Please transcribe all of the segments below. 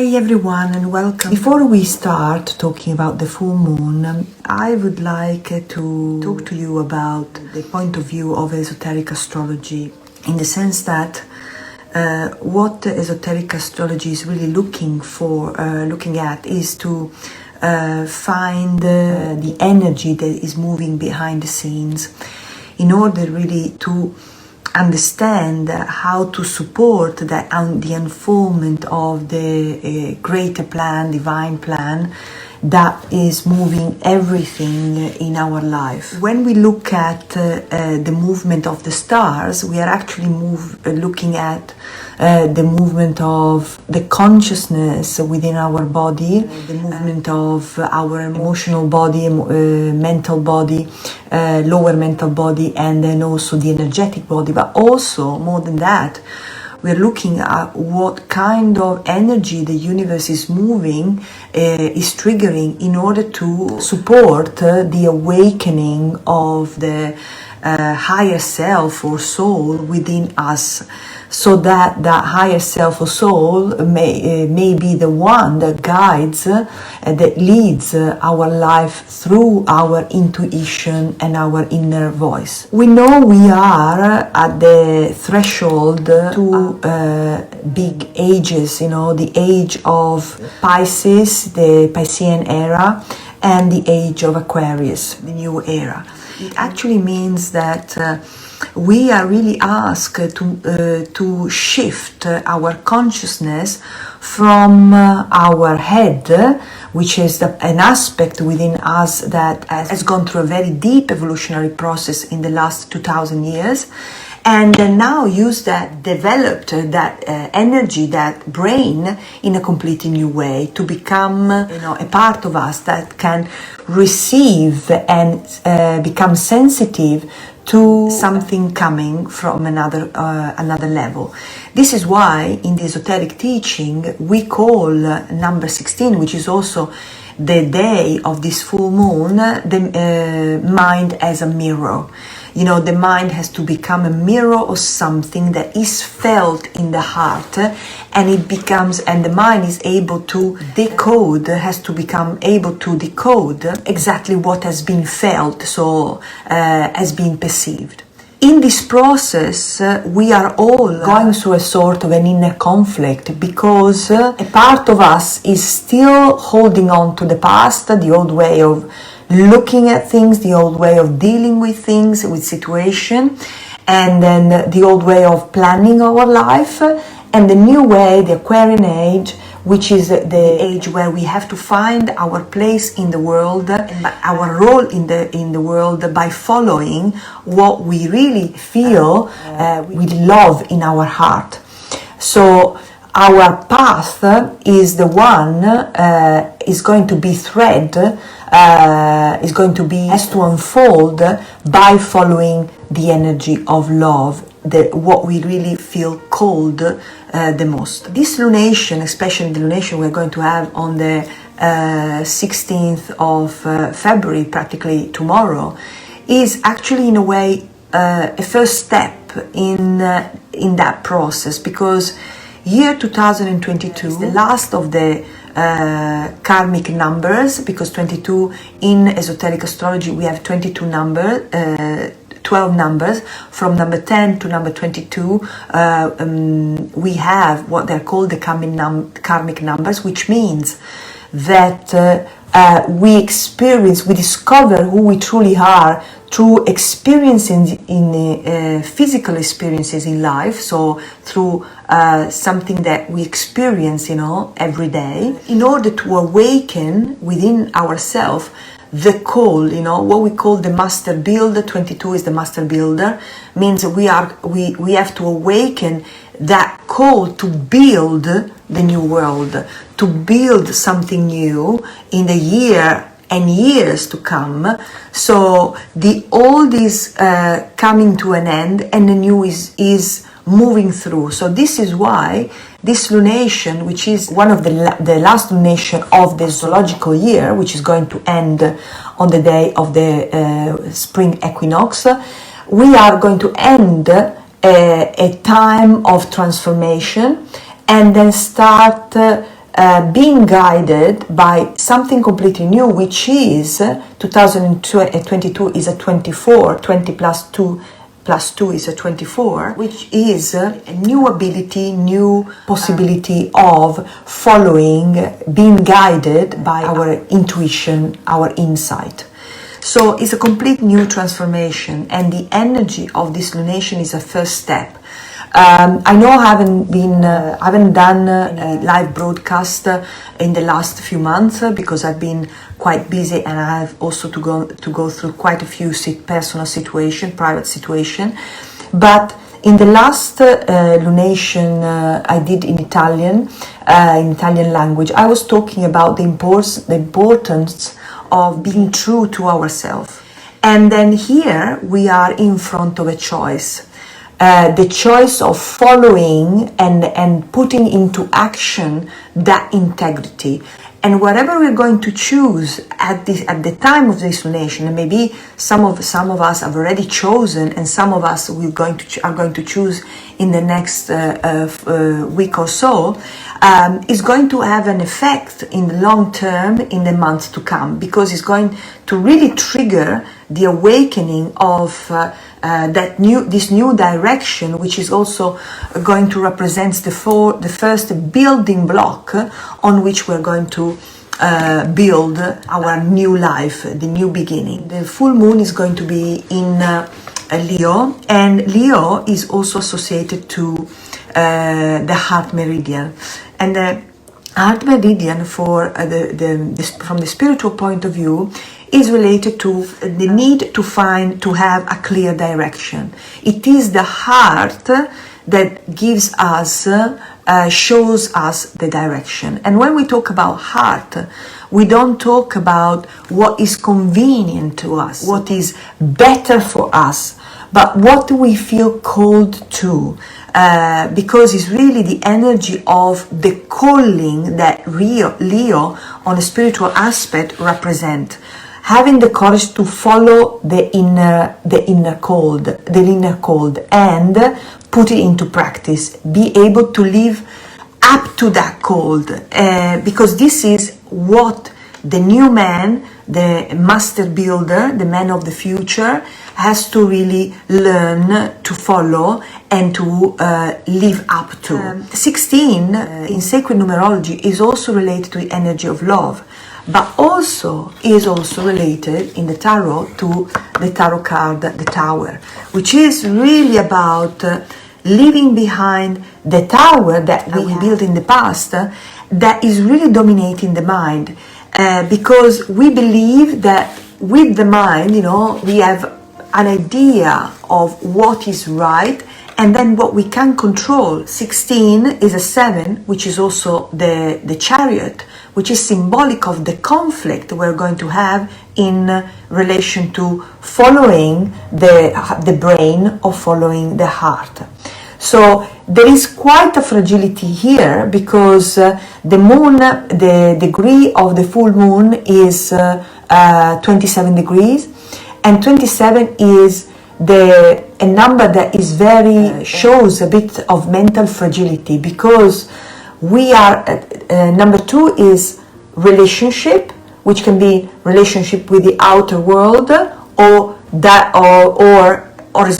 Hi everyone and welcome. Before we start talking about the full moon, I would like to talk to you about the point of view of esoteric astrology, in the sense that what esoteric astrology is really looking at is to find the energy that is moving behind the scenes in order really to understand how to support the unfoldment of the greater plan, divine plan, that is moving everything in our life. When we look at the movement of the stars, we are actually looking at the movement of the consciousness within our body, the movement of our emotional body, mental body, lower mental body, and then also the energetic body. But also, more than that, we're looking at what kind of energy the universe is moving, is triggering in order to support the awakening of the higher self or soul within us, so that that higher self or soul may be the one that guides, that leads our life through our intuition and our inner voice. We know we are at the threshold to big ages, the age of Pisces, the Piscean era, and the age of Aquarius, the new era. It actually means that we are really asked to shift our consciousness from our head, which is an aspect within us that has gone through a very deep evolutionary process in the last 2000 years, and now use developed that energy, that brain, in a completely new way to become a part of us that can receive and become sensitive to something coming from another level. This is why in the esoteric teaching we call number 16, which is also the day of this full moon, the mind as a mirror. The mind has to become a mirror of something that is felt in the heart, and the mind is able to has to become able to decode exactly what has been felt, so has been perceived. In this process, we are all going through a sort of an inner conflict, because a part of us is still holding on to the past, the old way of looking at things, the old way of dealing with things, with situation, and then the old way of planning our life, and the new way, the Aquarian age, which is the age where we have to find our place in the world, our role in the world, by following what we really feel we love in our heart. So our path is the one is going to be has to unfold by following the energy of love, what we really feel called the most. This lunation, especially the lunation we're going to have on the 16th of February, practically tomorrow, is actually in a way a first step in that process, because year 2022 is the last of the karmic numbers, because 22 in esoteric astrology we have 22 numbers, 12 numbers. From number 10 to number 22 we have what they're called the karmic numbers, which means that we discover who we truly are through experiences in physical experiences in life, so through something that we experience, every day, in order to awaken within ourselves the call, what we call the master builder. 22 is the master builder, means we have to awaken that call to build the new world, to build something new in the year and years to come. So the old is coming to an end, and the new is moving through. So this is why this lunation, which is one of the last lunation of the zoological year, which is going to end on the day of the spring equinox, we are going to end a time of transformation, and then start being guided by something completely new, which is 2022 is a 24, 20 plus 2 is a 24, which is a new ability, new possibility of following, being guided by our intuition, our insight. So it's a complete new transformation, and the energy of this lunation is a first step. I know I haven't done a live broadcast in the last few months because I've been quite busy, and I have also to go through quite a few personal situation, private situation. But in the last lunation I did in Italian language, I was talking about the importance of being true to ourselves. And then here we are in front of a choice. The choice of following and putting into action that integrity. And whatever we're going to choose at the time of this lunation, and maybe some of us have already chosen, and some of us are going to choose in the next week or so, is going to have an effect in the long term, in the months to come, because it's going to really trigger the awakening of this new direction, which is also going to represent the first building block on which we're going to build our new life, the new beginning. The full moon is going to be in Leo, and Leo is also associated to the heart meridian. And the heart meridian, from the spiritual point of view, is related to the need to have a clear direction. It is the heart that gives us, shows us the direction. And when we talk about heart, we don't talk about what is convenient to us, what is better for us, but what do we feel called to, because it's really the energy of the calling that Leo on a spiritual aspect represent. Having the courage to follow the inner call, and put it into practice. Be able to live up to that call, because this is what the new man, the master builder, the man of the future, has to really learn to follow and to live up to. 16 in sacred numerology is also related to the energy of love, but also is also related in the tarot to the tarot card, the Tower, which is really about leaving behind the tower that we built in the past, that is really dominating the mind, because we believe that with the mind, we have an idea of what is right, and then what we can control. 16 is a 7, which is also the chariot, which is symbolic of the conflict we're going to have in relation to following the brain or following the heart. So there is quite a fragility here, because the moon, the degree of the full moon is 27 degrees, and 27 is a number that is shows a bit of mental fragility, because we are number 2 is relationship, which can be relationship with the outer world, or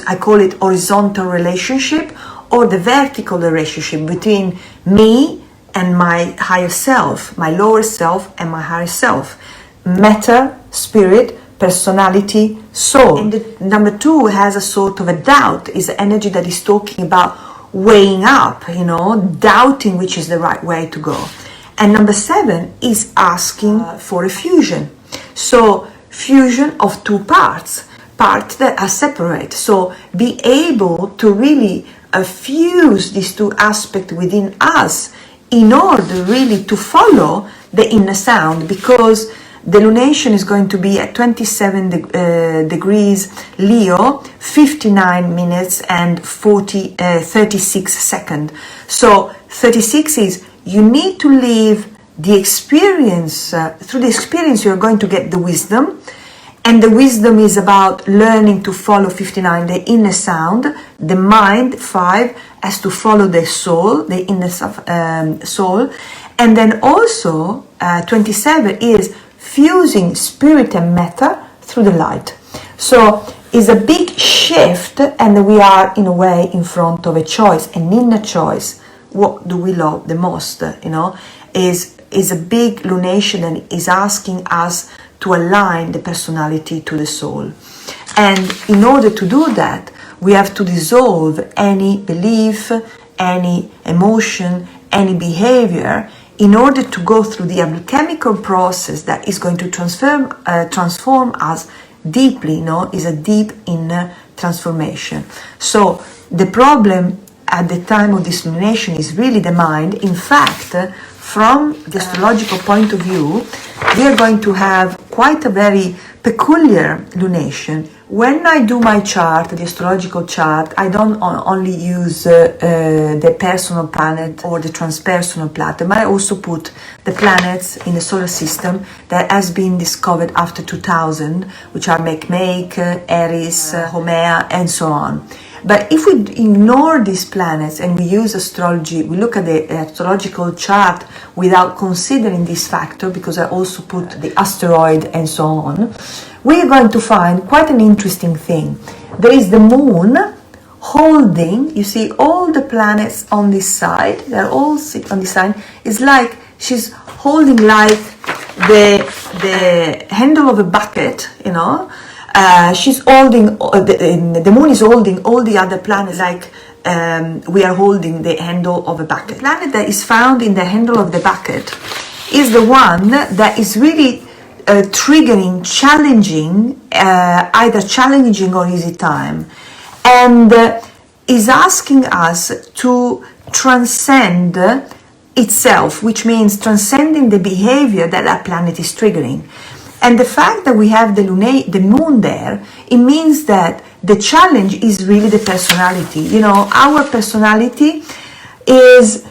I call it horizontal relationship, or the vertical relationship between me and my higher self, my lower self and my higher self, matter, spirit, personality, soul. And the number 2 has a sort of a doubt, is the energy that is talking about weighing up, doubting which is the right way to go. And number 7 is asking for a fusion. So fusion of two parts that are separate. So be able to really fuse these two aspects within us in order really to follow the inner sound, because the lunation is going to be at 27 degrees Leo, 59 minutes and 36 seconds. So 36 is, you need to live the experience, through the experience you're going to get the wisdom, and the wisdom is about learning to follow 59, the inner sound. The mind, 5, has to follow the soul, the inner soul, And then also 27 is fusing spirit and matter through the light. So it's a big shift, and we are in a way in front of a choice, an inner choice. What do we love the most? Is a big lunation and is asking us to align the personality to the soul. And in order to do that, we have to dissolve any belief, any emotion, any behavior, in order to go through the alchemical process that is going to transform us deeply, is a deep inner transformation. So the problem at the time of this lunation is really the mind. In fact, from the astrological point of view, we are going to have quite a very peculiar lunation. When I do my chart, the astrological chart, I don't only use the personal planet or the transpersonal planet, but I also put the planets in the solar system that has been discovered after 2000, which are 𝗙𝗡𝗙𝗃, Eris, 𝗙𝗂𝗡𝗙, and so on. But if we ignore these planets and we use astrology, we look at the astrological chart without considering this factor, because I also put the asteroid and so on, we are going to find quite an interesting thing. There is the moon holding, you see all the planets on this side, they're all sitting on this side. It's like she's holding like the handle of a bucket, she's holding, the moon is holding all the other planets like we are holding the handle of a bucket. The planet that is found in the handle of the bucket is the one that is really triggering, challenging, either challenging or easy time, and is asking us to transcend itself, which means transcending the behavior that that planet is triggering. And the fact that we have the moon there, it means that the challenge is really the personality. Our personality is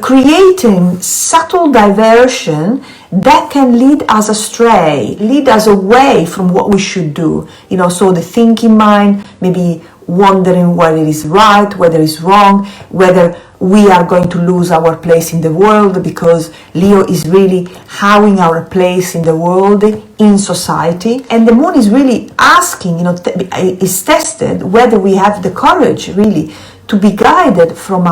creating subtle diversion that can lead us astray, lead us away from what we should do. So the thinking mind, maybe wondering whether it is right, whether it's wrong, whether we are going to lose our place in the world, because Leo is really having our place in the world, in society. And the moon is really asking, is tested whether we have the courage really to be guided from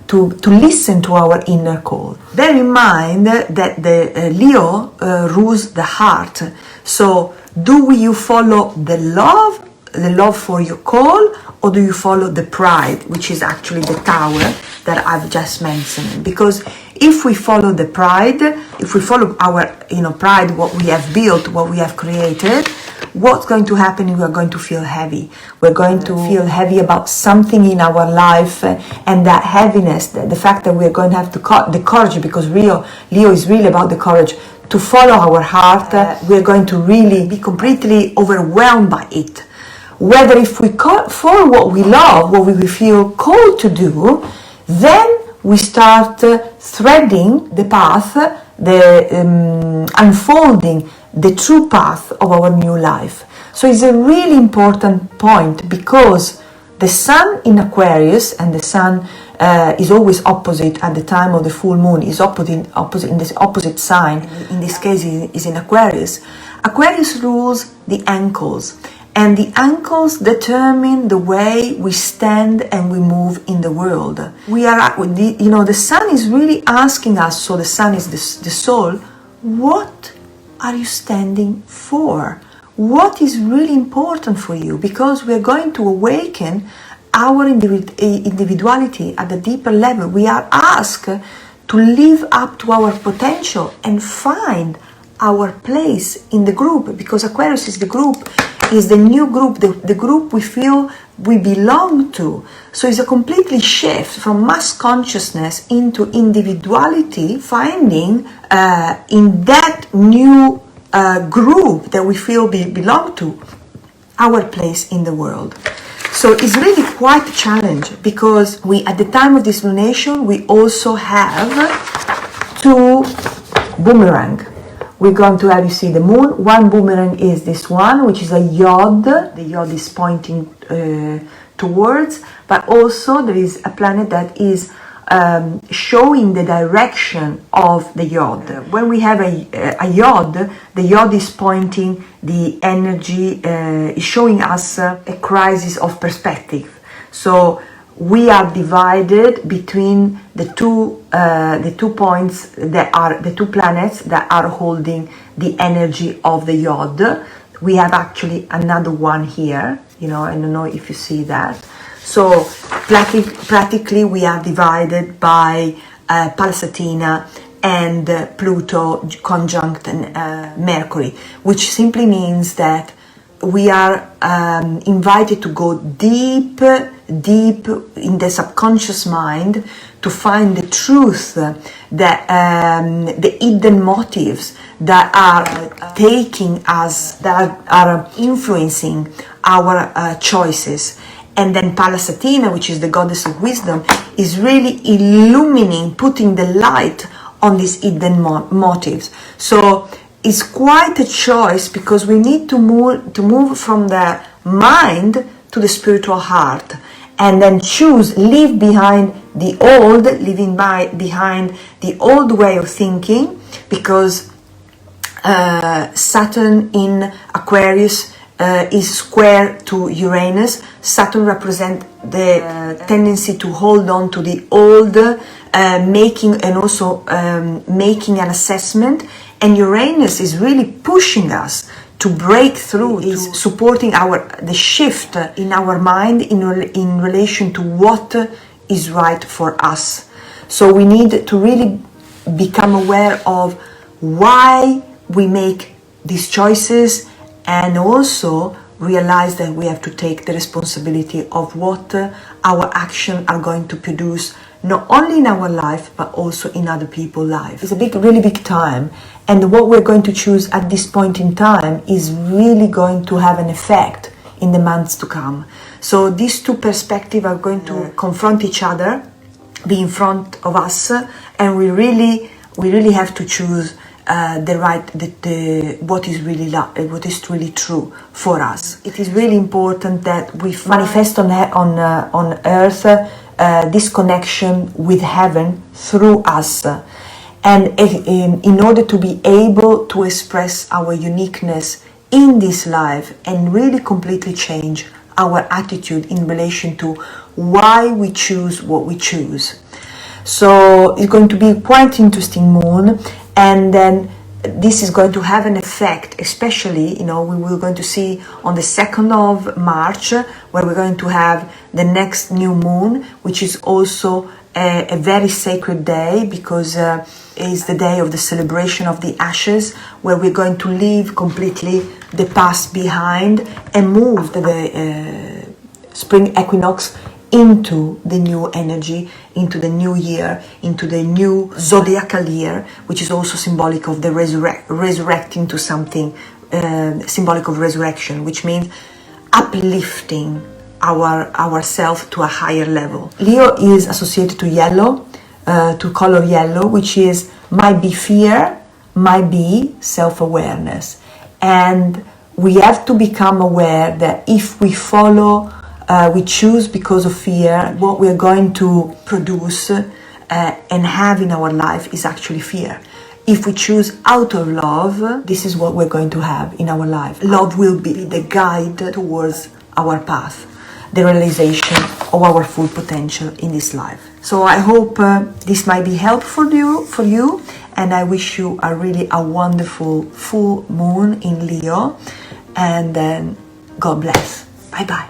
to listen to our inner call. Bear in mind that the Leo rules the heart. So do you follow the love for your call, or do you follow the pride, which is actually the tower that I've just mentioned? Because if we follow the pride, if we follow our pride, what we have built, what we have created, what's going to happen? We are going to feel heavy. We're going to feel heavy about something in our life, and that heaviness, the fact that we're going to have the courage, because Leo is really about the courage to follow our heart. We're going to really be completely overwhelmed by it. Whether if we follow what we love, what we feel called to do, then we start threading the path, unfolding the true path of our new life. So it's a really important point, because the sun in Aquarius, and the sun is always opposite at the time of the full moon, is opposite in this opposite sign. In this case, is in Aquarius. Aquarius rules the ankles. And the ankles determine the way we stand and we move in the world. The sun is really asking us, so the sun is the soul, what are you standing for? What is really important for you? Because we are going to awaken our individuality at a deeper level. We are asked to live up to our potential and find our place in the group, because Aquarius is the group, is the new group, the group we feel we belong to. So it's a completely shift from mass consciousness into individuality, finding in that new group that we feel belong to, our place in the world. So it's really quite a challenge, because at the time of this lunation, we also have two boomerang. We're going to have, you see, the moon. One boomerang is this one, which is a yod. The yod is pointing towards, but also there is a planet that is showing the direction of the 𝗏. When we have a 𝗏, the 𝗏 is pointing the energy, is showing us a crisis of perspective. So we are divided between the two points that are the two planets that are holding the energy of the 𝗏. We have actually another one here, I don't know if you see that. So practically we are divided by 𝗙𝗏 and Pluto conjunct Mercury, which simply means that we are invited to go deep in the subconscious mind to find the truth, that the hidden motives that are taking us, that are influencing our choices. And then 𝗙𝗏, which is the goddess of wisdom, is really illumining, putting the light on these hidden motives. So it's quite a choice, because we need to move from the mind to the spiritual heart, and then leave behind the old, behind the old way of thinking, because Saturn in Aquarius is square to Uranus. Saturn represents the tendency to hold on to the old, making an assessment, and Uranus is really pushing us to break through, is supporting the shift in our mind in relation to what is right for us. So we need to really become aware of why we make these choices, and also realize that we have to take the responsibility of what our actions are going to produce, not only in our life but also in other people's lives. It's a really big time, and what we're going to choose at this point in time is really going to have an effect in the months to come. So these two perspectives are going to confront each other, be in front of us, and we really have to choose what is really true for us. It is really important that we manifest on earth this connection with heaven through us, and in order to be able to express our uniqueness in this life and really completely change our attitude in relation to why we choose what we choose. So it's going to be quite interesting moon, and then this is going to have an effect, especially, we're going to see on the 2nd of March, where we're going to have the next new moon, which is also a very sacred day, because it's the day of the celebration of the ashes, where we're going to leave completely the past behind and move the spring equinox into the new energy, into the new year, into the new zodiacal year, which is also symbolic of the resurrecting to something, symbolic of resurrection, which means uplifting ourselves to a higher level. Leo is associated to yellow, to color yellow, which might be fear, might be self-awareness. And we have to become aware that if we we choose because of fear, what we're going to produce and have in our life is actually fear. If we choose out of love, this is what we're going to have in our life. Love will be the guide towards our path, the realization of our full potential in this life. So I hope this might be helpful for you, and I wish you a wonderful full moon in Leo, and then God bless. Bye bye.